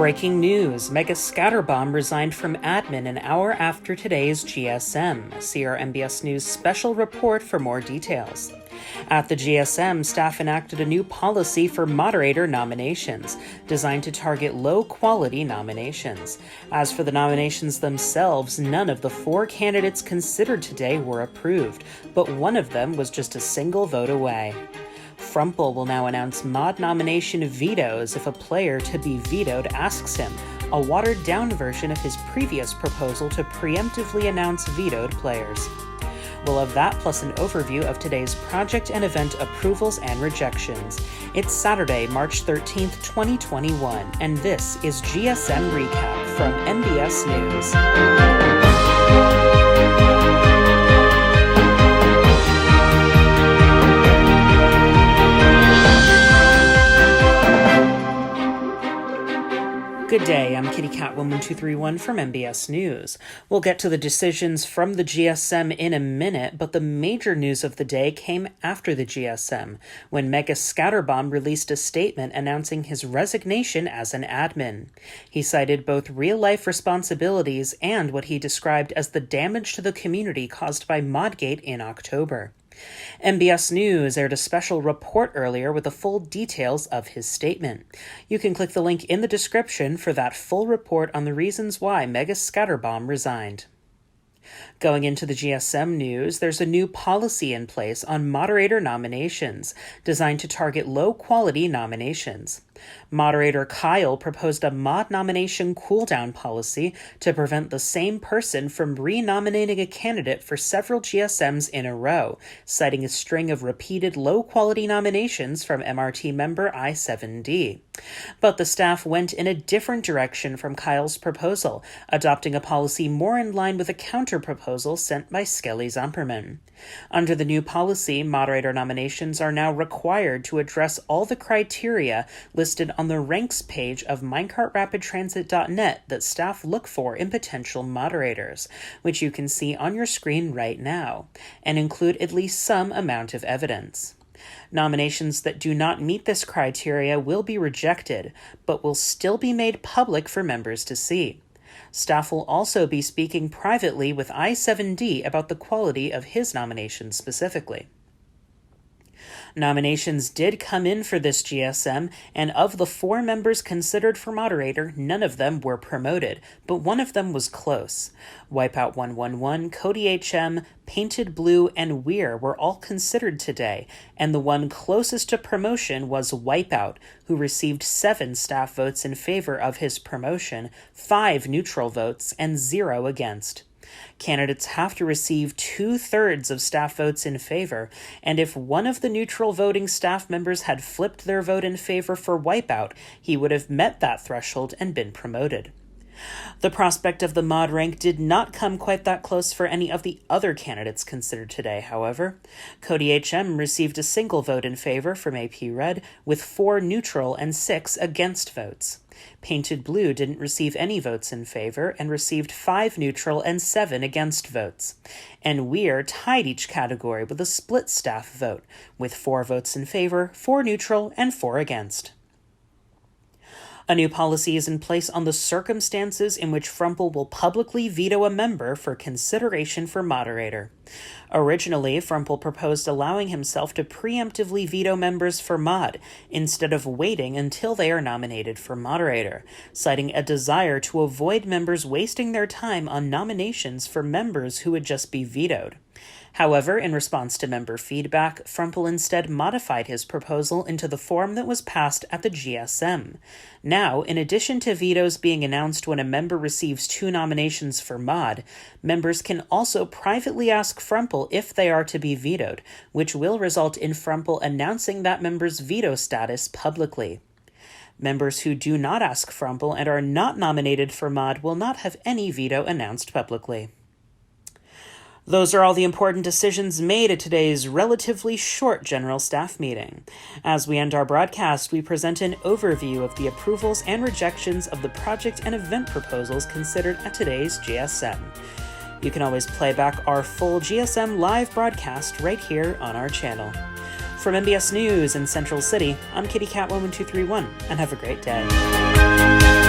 Breaking news, Mega Scatterbomb resigned from admin an hour after today's GSM. See our MBS News Special Report for more details. At the GSM, staff enacted a new policy for moderator nominations, designed to target low-quality nominations. As for the nominations themselves, none of the 4 candidates considered today were approved, but one of them was just a single vote away. Frumple will now announce mod nomination vetoes if a player to be vetoed asks him, a watered-down version of his previous proposal to preemptively announce vetoed players. We'll have that plus an overview of today's project and event approvals and rejections. It's Saturday, March 13th, 2021, and this is GSM Recap from MBS News. Good day, I'm Kitty Catwoman 231 from MBS News. We'll get to the decisions from the GSM in a minute, but the major news of the day came after the GSM, when Mega Scatterbomb released a statement announcing his resignation as an admin. He cited both real-life responsibilities and what he described as the damage to the community caused by Modgate in October. MBS News aired a special report earlier with the full details of his statement. You can click the link in the description for that full report on the reasons why Mega Scatterbomb resigned. Going into the GSM news, there's a new policy in place on moderator nominations, designed to target low-quality nominations. Moderator Kyle proposed a mod nomination cooldown policy to prevent the same person from re-nominating a candidate for several GSMs in a row, citing a string of repeated low-quality nominations from MRT member I7D. But the staff went in a different direction from Kyle's proposal, adopting a policy more in line with a counter-proposal sent by Skelly Zumperman. Under the new policy, moderator nominations are now required to address all the criteria listed on the ranks page of minecartrapidtransit.net that staff look for in potential moderators, which you can see on your screen right now, and include at least some amount of evidence. Nominations that do not meet this criteria will be rejected, but will still be made public for members to see. Staff will also be speaking privately with I7D about the quality of his nomination specifically. Nominations did come in for this GSM, and of the 4 members considered for moderator, none of them were promoted, but one of them was close. Wipeout 111, Cody HM, Painted Blue, and Weir were all considered today, and the one closest to promotion was Wipeout, who received 7 staff votes in favor of his promotion, 5 neutral votes, and 0 against. Candidates have to receive 2/3 of staff votes in favor, and if one of the neutral voting staff members had flipped their vote in favor for Wipeout, he would have met that threshold and been promoted. The prospect of the mod rank did not come quite that close for any of the other candidates considered today, however. Cody HM received a single vote in favor from AP Red, with 4 neutral and 6 against votes. Painted Blue didn't receive any votes in favor and received 5 neutral and 7 against votes. And Weir tied each category with a split staff vote, with 4 votes in favor, 4 neutral, and 4 against. A new policy is in place on the circumstances in which Frumple will publicly veto a member for consideration for moderator. Originally, Frumple proposed allowing himself to preemptively veto members for mod, instead of waiting until they are nominated for moderator, citing a desire to avoid members wasting their time on nominations for members who would just be vetoed. However, in response to member feedback, Frumple instead modified his proposal into the form that was passed at the GSM. Now, in addition to vetoes being announced when a member receives 2 nominations for mod, members can also privately ask Frumple if they are to be vetoed, which will result in Frumple announcing that member's veto status publicly. Members who do not ask Frumple and are not nominated for mod will not have any veto announced publicly. Those are all the important decisions made at today's relatively short general staff meeting. As we end our broadcast, we present an overview of the approvals and rejections of the project and event proposals considered at today's GSM. You can always play back our full GSM live broadcast right here on our channel. From MBS News in Central City, I'm Kitty Catwoman 231, and have a great day.